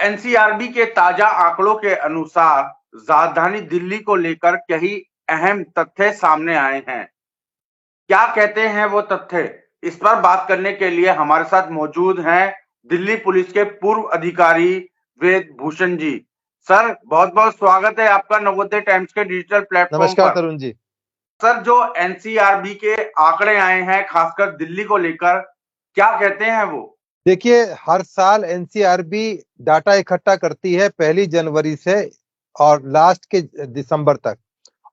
NCRB के ताजा आंकड़ों के अनुसार राजधानी दिल्ली को लेकर कई अहम तथ्य सामने आए हैं। क्या कहते हैं वो तथ्य? इस पर बात करने के लिए हमारे साथ मौजूद हैं दिल्ली पुलिस के पूर्व अधिकारी वेद भूषण जी। सर, बहुत बहुत स्वागत है आपका नवोदय टाइम्स के डिजिटल प्लेटफॉर्म नमस्कार पर। तरुण जी। सर, जो एनसीआरबी के आंकड़े आए हैं खासकर दिल्ली को लेकर, क्या कहते हैं वो? देखिए, हर साल एनसीआरबी डाटा इकट्ठा करती है 1 जनवरी से और लास्ट के दिसंबर तक,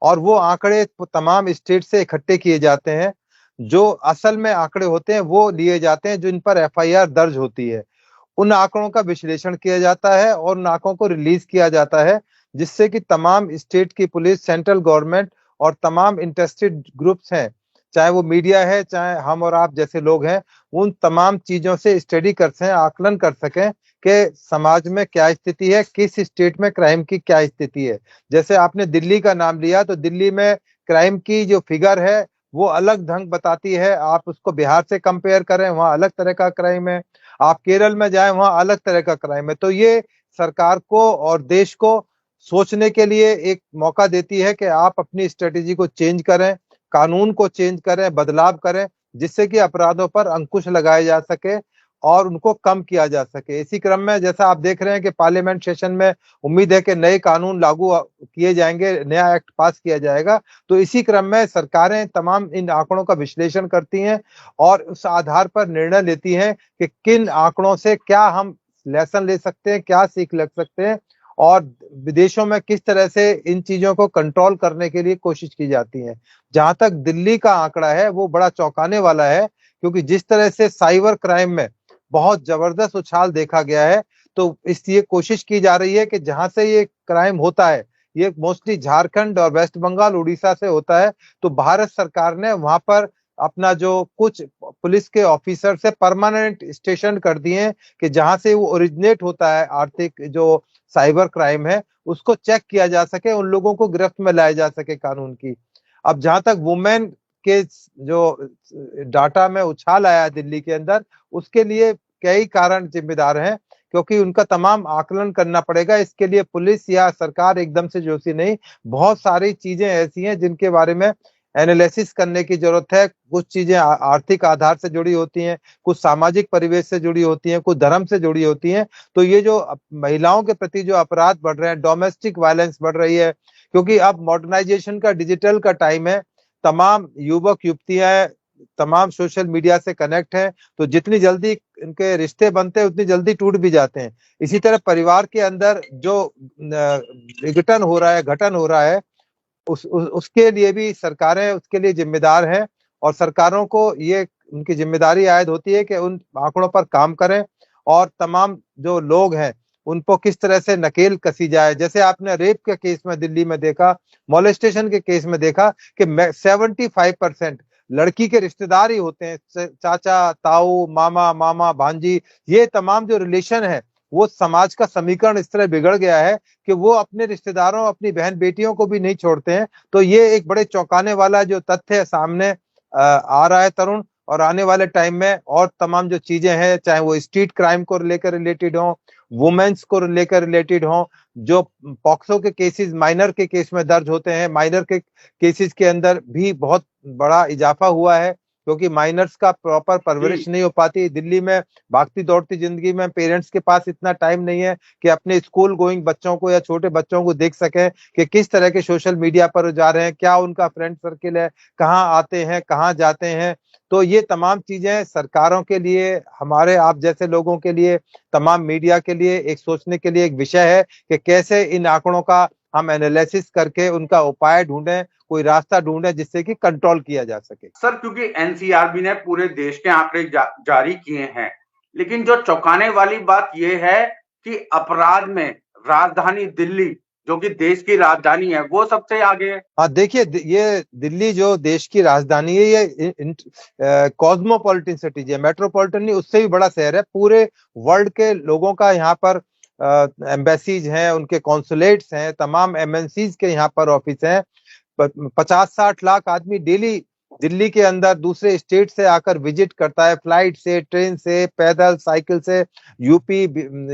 और वो आंकड़े तमाम स्टेट से इकट्ठे किए जाते हैं। जो असल में आंकड़े होते हैं वो लिए जाते हैं जिन पर एफआईआर दर्ज होती है। उन आंकड़ों का विश्लेषण किया जाता है और उन आंकड़ों को रिलीज किया जाता है, जिससे कि तमाम स्टेट की पुलिस, सेंट्रल गवर्नमेंट और तमाम इंटरेस्टेड ग्रुप्स हैं, चाहे वो मीडिया है, चाहे हम और आप जैसे लोग हैं, उन तमाम चीजों से स्टडी कर सकें, आकलन कर सकें कि समाज में क्या स्थिति है, किस स्टेट में क्राइम की क्या स्थिति है। जैसे आपने दिल्ली का नाम लिया, तो दिल्ली में क्राइम की जो फिगर है वो अलग ढंग बताती है। आप उसको बिहार से कंपेयर करें, वहाँ अलग तरह का क्राइम है। आप केरल में जाएं, वहाँ अलग तरह का क्राइम है। तो ये सरकार को और देश को सोचने के लिए एक मौका देती है कि आप अपनी स्ट्रेटेजी को चेंज करें, कानून को चेंज करें, बदलाव करें, जिससे कि अपराधों पर अंकुश लगाया जा सके और उनको कम किया जा सके। इसी क्रम में जैसा आप देख रहे हैं कि पार्लियामेंट सेशन में उम्मीद है कि नए कानून लागू किए जाएंगे, नया एक्ट पास किया जाएगा। तो इसी क्रम में सरकारें तमाम इन आंकड़ों का विश्लेषण करती हैं और उस आधार पर निर्णय लेती हैं कि किन आंकड़ों से क्या हम लेसन ले सकते हैं, क्या सीख लग सकते हैं, और विदेशों में किस तरह से इन चीजों को कंट्रोल करने के लिए कोशिश की जाती है। जहां तक दिल्ली का आंकड़ा है वो बड़ा चौंकाने वाला है, क्योंकि जिस तरह से साइबर क्राइम में बहुत जबरदस्त उछाल देखा गया है, तो इसलिए कोशिश की जा रही है कि जहां से ये क्राइम होता है, ये मोस्टली झारखंड और वेस्ट बंगाल, उड़ीसा से होता है। तो भारत सरकार ने वहां पर अपना जो कुछ पुलिस के ऑफिसर से परमानेंट स्टेशन कर दिए हैं कि जहां से वो ओरिजिनेट होता है आर्थिक जो साइबर क्राइम है, उसको चेक किया जा सके, उन लोगों को गिरफ्त में लाया जा सके कानून की। अब जहां तक वुमेन के जो डाटा में उछाल आया है दिल्ली के अंदर, उसके लिए कई कारण जिम्मेदार हैं, क्योंकि उनका तमाम आकलन करना पड़ेगा। इसके लिए पुलिस या सरकार एकदम से जोशी नहीं, बहुत सारी चीजें ऐसी हैं जिनके बारे में एनालिसिस करने की जरूरत है। कुछ चीजें आर्थिक आधार से जुड़ी होती हैं, कुछ सामाजिक परिवेश से जुड़ी होती हैं, कुछ धर्म से जुड़ी होती हैं। तो ये जो महिलाओं के प्रति जो अपराध बढ़ रहे हैं, डोमेस्टिक वायलेंस बढ़ रही है, क्योंकि अब मॉडर्नाइजेशन का, डिजिटल का टाइम है। तमाम युवक युवतियां तमाम सोशल मीडिया से कनेक्ट हैं, तो जितनी जल्दी इनके रिश्ते बनते हैं उतनी जल्दी टूट भी जाते हैं। इसी तरह परिवार के अंदर जो विघटन हो रहा है, घटन हो रहा है, उसके लिए भी सरकारें उसके लिए जिम्मेदार हैं, और सरकारों को ये उनकी जिम्मेदारी आयद होती है कि उन आंकड़ों पर काम करें और तमाम जो लोग हैं उनको किस तरह से नकेल कसी जाए। जैसे आपने रेप के केस में दिल्ली में देखा, मोलेस्टेशन के केस में देखा कि 75% लड़की के रिश्तेदार ही होते हैं, चाचा, ताऊ, मामा, मामा, भांजी। ये तमाम जो रिलेशन है, वो समाज का समीकरण इस तरह बिगड़ गया है कि वो अपने रिश्तेदारों, अपनी बहन बेटियों को भी नहीं छोड़ते हैं। तो ये एक बड़े चौंकाने वाला जो तथ्य सामने आ रहा है तरुण। और आने वाले टाइम में और तमाम जो चीजें हैं, चाहे वो स्ट्रीट क्राइम को लेकर रिलेटेड हो, वुमेन्स को लेकर रिलेटेड हो, जो पॉक्सो के केसेस माइनर के केस में दर्ज होते हैं, माइनर के केसेस के अंदर भी बहुत बड़ा इजाफा हुआ है, क्योंकि माइनर्स का प्रॉपर परवरिश नहीं हो पाती। दिल्ली में भागती दौड़ती जिंदगी में पेरेंट्स के पास इतना टाइम नहीं है कि अपने स्कूल गोइंग बच्चों को या छोटे बच्चों को देख सके कि किस तरह के सोशल मीडिया पर जा रहे हैं, क्या उनका फ्रेंड सर्किल है, कहाँ आते हैं, कहाँ जाते हैं। तो ये तमाम चीजें सरकारों के लिए, हमारे आप जैसे लोगों के लिए, तमाम मीडिया के लिए एक सोचने के लिए एक विषय है कि कैसे इन आंकड़ों का हम एनालिसिस करके उनका उपाय ढूंढें, कोई रास्ता ढूंढें जिससे कि कंट्रोल किया जा सके। सर, क्योंकि एनसीआरबी ने पूरे देश के आंकड़े जारी किए हैं, लेकिन जो चौंकाने वाली बात यह है कि अपराध में राजधानी दिल्ली, जो कि देश की राजधानी है, वो सबसे आगे है। हाँ, देखिए, ये दिल्ली जो देश की राजधानी है, ये कॉस्मोपॉलिटन सिटी है, मेट्रोपॉलिटन नहीं, उससे भी बड़ा शहर है। पूरे वर्ल्ड के लोगों का यहाँ पर एम्बेसीज हैं, उनके कॉन्सुलेट्स हैं, तमाम एमएनसीज के यहाँ पर ऑफिस हैं। 50-60 लाख आदमी डेली दिल्ली के अंदर दूसरे स्टेट से आकर विजिट करता है, फ्लाइट से, ट्रेन से, पैदल, साइकिल से। यूपी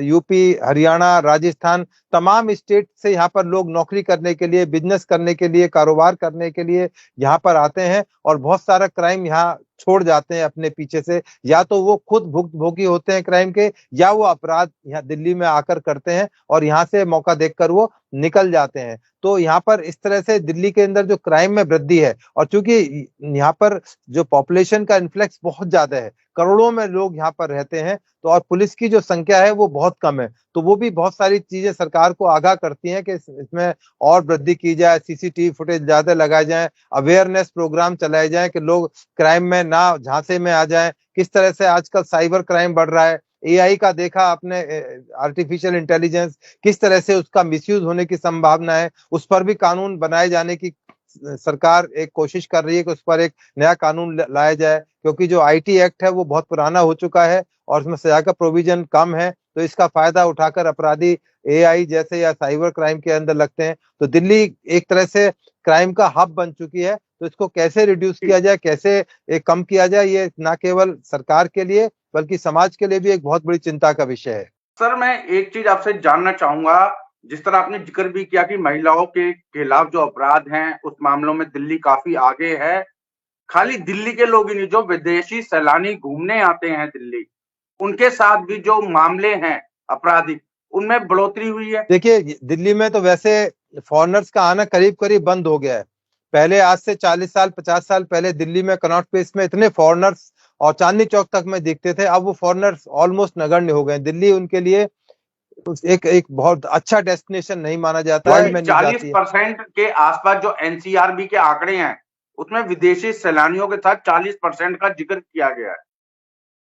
यूपी, हरियाणा, राजस्थान, तमाम स्टेट से यहाँ पर लोग नौकरी करने के लिए, बिजनेस करने के लिए, कारोबार करने के लिए यहाँ पर आते हैं और बहुत सारा क्राइम यहाँ छोड़ जाते हैं अपने पीछे से। या तो वो खुद भुक्तभोगी होते हैं क्राइम के, या वो अपराध यहाँ दिल्ली में आकर करते हैं और यहाँ से मौका देखकर वो निकल जाते हैं। तो यहाँ पर इस तरह से दिल्ली के अंदर जो क्राइम में वृद्धि है, और चूंकि यहाँ पर जो पॉपुलेशन का इन्फ्लेक्स बहुत ज्यादा है, करोड़ों में लोग यहाँ पर रहते हैं, तो और पुलिस की जो संख्या है वो बहुत कम है, तो वो भी बहुत सारी चीजें सरकार को आगाह करती हैं कि इसमें और वृद्धि की जाए, सीसीटीवी फुटेज ज्यादा लगाए जाए, अवेयरनेस प्रोग्राम चलाए जाए कि लोग क्राइम में ना झांसे में आ जाएं। किस तरह से आजकल साइबर क्राइम बढ़ रहा है, एआई का देखा आपने, आर्टिफिशियल इंटेलिजेंस, किस तरह से उसका मिसयूज होने की संभावना है, उस पर भी कानून बनाए जाने की सरकार एक कोशिश कर रही है कि उस पर एक नया कानून लाया जाए, क्योंकि जो आईटी एक्ट है वो बहुत पुराना हो चुका है और उसमें सजा का प्रोविजन कम है, तो इसका फायदा उठाकर अपराधी एआई जैसे या साइबर क्राइम के अंदर लगते हैं। तो दिल्ली एक तरह से क्राइम का हब बन चुकी है, तो इसको कैसे रिड्यूस किया जाए, कैसे कम किया जाए, ये ना केवल सरकार के लिए बल्कि समाज के लिए भी एक बहुत बड़ी चिंता का विषय है। सर, मैं एक चीज आपसे जानना चाहूंगा, जिस तरह आपने जिक्र भी किया कि महिलाओं के खिलाफ जो अपराध हैं उस मामलों में दिल्ली काफी आगे है। खाली दिल्ली के लोग ही नहीं, जो विदेशी सैलानी घूमने आते हैं दिल्ली, उनके साथ भी जो मामले हैं आपराधिक, उनमें बढ़ोतरी हुई है। देखिए, दिल्ली में तो वैसे फॉरेनर्स का आना करीब करीब बंद हो गया है। पहले आज से 40 साल 50 साल पहले दिल्ली में कनॉट प्लेस में इतने फॉरेनर्स और चांदनी चौक तक में दिखते थे, अब वो फॉरेनर्स ऑलमोस्ट नगण्य हो गए। दिल्ली उनके लिए एक एक बहुत अच्छा डेस्टिनेशन नहीं माना जाता है। वही 40% के आसपास जो एनसीआरबी के आंकड़े हैं, उसमें विदेशी सैलानियों के साथ 40% का जिक्र किया गया है,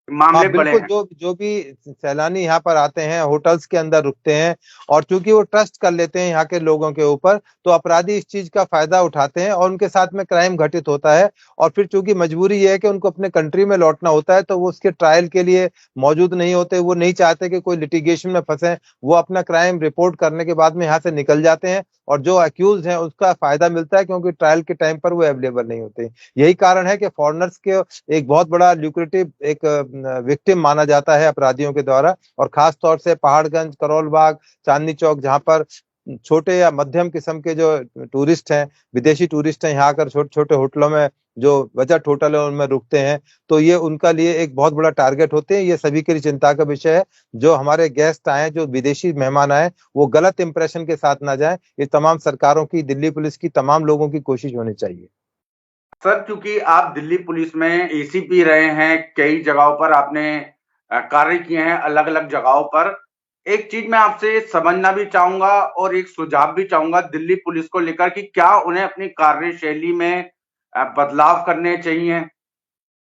हाँ मामले बढ़े बिल्कुल, हैं। जो जो भी सैलानी यहाँ पर आते हैं होटल्स के अंदर रुकते हैं, और चूंकि वो ट्रस्ट कर लेते हैं यहाँ के लोगों के ऊपर, तो अपराधी इस चीज का फायदा उठाते हैं और उनके साथ में क्राइम घटित होता है। और फिर चूंकि मजबूरी ये है कि उनको अपने कंट्री में लौटना होता है, तो वो उसके ट्रायल के लिए मौजूद नहीं होते, वो नहीं चाहते कि कोई लिटिगेशन में फंसे, वो अपना क्राइम रिपोर्ट करने के बाद में यहाँ से निकल जाते हैं और जो अक्यूज हैं उसका फायदा मिलता है, क्योंकि ट्रायल के टाइम पर वो अवेलेबल नहीं होते। यही कारण है कि फॉरेनर्स के एक बहुत बड़ा ल्यूक्रेटिव एक विक्टिम माना जाता है अपराधियों के द्वारा, और खास तौर से पहाड़गंज, करोल बाग, चांदनी चौक, जहां पर छोटे या मध्यम किस्म के जो टूरिस्ट हैं, विदेशी टूरिस्ट हैं, यहाँ आकर छोटे छोटे होटलों में, जो बजट होटल है उनमें रुकते हैं, तो ये उनका लिए एक बहुत बड़ा टारगेट होते हैं। ये सभी के लिए चिंता का विषय है। जो हमारे गेस्ट आए, जो विदेशी मेहमान आए, वो गलत इंप्रेशन के साथ ना जाए, ये तमाम सरकारों की, दिल्ली पुलिस की, तमाम लोगों की कोशिश होनी चाहिए। सर, क्योंकि आप दिल्ली पुलिस में एसीपी रहे हैं, कई जगहों पर आपने कार्य किए हैं, अलग अलग जगहों पर। एक चीज मैं आपसे समझना भी चाहूंगा और एक सुझाव भी चाहूंगा दिल्ली पुलिस को लेकर कि क्या उन्हें अपनी कार्यशैली में बदलाव करने चाहिए।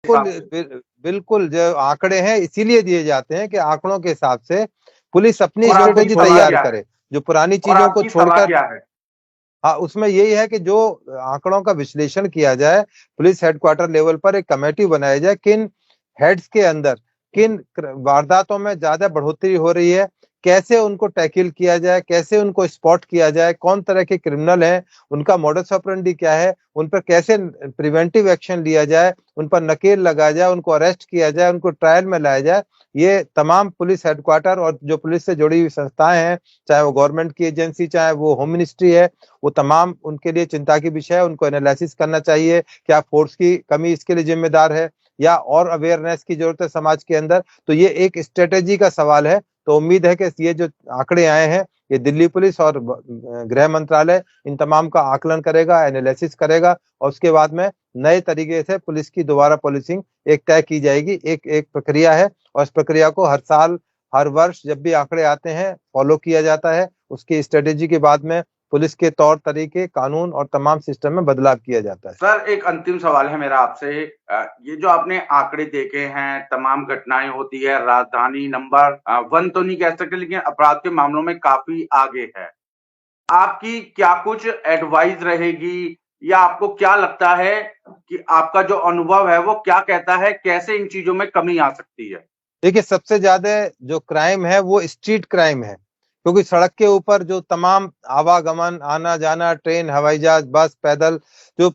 बिल्कुल, जो आंकड़े हैं इसीलिए दिए जाते हैं कि आंकड़ों के हिसाब से पुलिस अपनी और आपकी स्ट्रेटेजी सलाह तैयार क्या है? करे, जो पुरानी और चीजों को आपकी सलाह छोड़कर। क्या है? हाँ, उसमें यही है कि जो आंकड़ों का विश्लेषण किया जाए, पुलिस हेडक्वार्टर लेवल पर एक कमेटी बनाई जाए, किन हेड्स के अंदर किन वारदातों में ज्यादा बढ़ोतरी हो रही है, कैसे उनको टैकल किया जाए, कैसे उनको स्पॉट किया जाए, कौन तरह के क्रिमिनल हैं, उनका मोडस ऑपरेंडी क्या है, उन पर कैसे प्रिवेंटिव एक्शन लिया जाए, उन पर नकेल लगाया जाए, उनको अरेस्ट किया जाए, उनको ट्रायल में लाया जाए। ये तमाम पुलिस हेडक्वार्टर और जो पुलिस से जुड़ी हुई संस्थाएं हैं, चाहे वो गवर्नमेंट की एजेंसी, चाहे वो होम मिनिस्ट्री है, वो तमाम उनके लिए चिंता की विषय है। उनको एनालिसिस करना चाहिए, क्या फोर्स की कमी इसके लिए जिम्मेदार है या और अवेयरनेस की जरूरत है समाज के अंदर। तो ये एक स्ट्रेटेजी का सवाल है। तो उम्मीद है कि ये जो आंकड़े आए हैं, ये दिल्ली पुलिस और गृह मंत्रालय इन तमाम का आकलन करेगा, एनालिसिस करेगा, और उसके बाद में नए तरीके से पुलिस की दोबारा पॉलिसिंग एक तय की जाएगी। एक एक प्रक्रिया है, और इस प्रक्रिया को हर साल, हर वर्ष जब भी आंकड़े आते हैं फॉलो किया जाता है। उसकी स्ट्रेटेजी के बाद में पुलिस के तौर तरीके, कानून और तमाम सिस्टम में बदलाव किया जाता है। सर, एक अंतिम सवाल है मेरा आपसे। ये जो आपने आंकड़े देखे हैं, तमाम घटनाएं होती है, राजधानी नंबर 1 तो नहीं कह सकते, लेकिन अपराध के मामलों में काफी आगे है। आपकी क्या कुछ एडवाइस रहेगी, या आपको क्या लगता है कि आपका जो अनुभव है वो क्या कहता है, कैसे इन चीजों में कमी आ सकती है? देखिए, सबसे ज्यादा जो क्राइम है वो स्ट्रीट क्राइम है। क्योंकि सड़क के ऊपर जो तमाम आवागमन, आना जाना, ट्रेन, हवाई जहाज, बस, पैदल, जो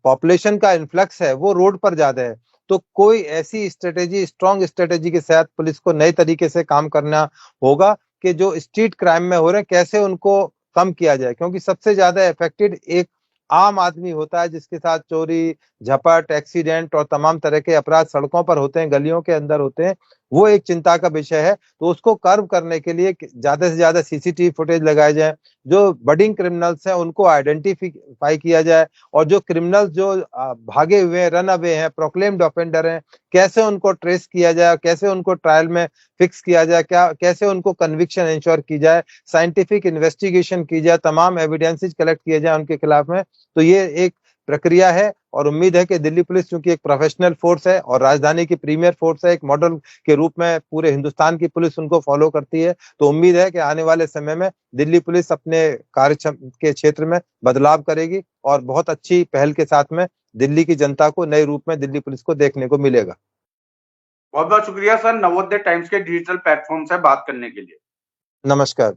पॉपुलेशन का इन्फ्लक्स है वो रोड पर ज्यादा है। तो कोई ऐसी स्ट्रेटेजी, स्ट्रॉन्ग स्ट्रेटेजी के साथ पुलिस को नए तरीके से काम करना होगा कि जो स्ट्रीट क्राइम में हो रहे हैं कैसे उनको कम किया जाए, क्योंकि सबसे ज्यादा इफेक्टेड एक आम आदमी होता है जिसके साथ चोरी, झपट, एक्सीडेंट और तमाम तरह के अपराध सड़कों पर होते हैं, गलियों के अंदर होते हैं। वो एक चिंता का विषय है। तो उसको कर्व करने के लिए ज्यादा से ज्यादा सीसीटीवी फुटेज लगाए जाए, जो बडिंग क्रिमिनल्स हैं उनको आइडेंटिफाई किया जाए, और जो क्रिमिनल्स जो भागे हुए हैं, रन अवे हैं, प्रोक्लेम्ड ऑफेंडर हैं, कैसे उनको ट्रेस किया जाए, कैसे उनको ट्रायल में फिक्स किया जाए, कैसे उनको कन्विक्शन इंश्योर की जाए, साइंटिफिक इन्वेस्टिगेशन की जाए, तमाम एविडेंसेस कलेक्ट किए जाए उनके खिलाफ में। तो ये एक प्रक्रिया है और उम्मीद है कि दिल्ली पुलिस चूंकि एक प्रोफेशनल फोर्स है और राजधानी की प्रीमियर फोर्स है, एक मॉडल के रूप में पूरे हिंदुस्तान की पुलिस उनको फॉलो करती है। तो उम्मीद है कि आने वाले समय में दिल्ली पुलिस अपने कार्य के क्षेत्र में बदलाव करेगी और बहुत अच्छी पहल के साथ में दिल्ली की जनता को नए रूप में दिल्ली पुलिस को देखने को मिलेगा। बहुत बहुत शुक्रिया सर, नवोदय टाइम्स के डिजिटल प्लेटफॉर्म से बात करने के लिए। नमस्कार।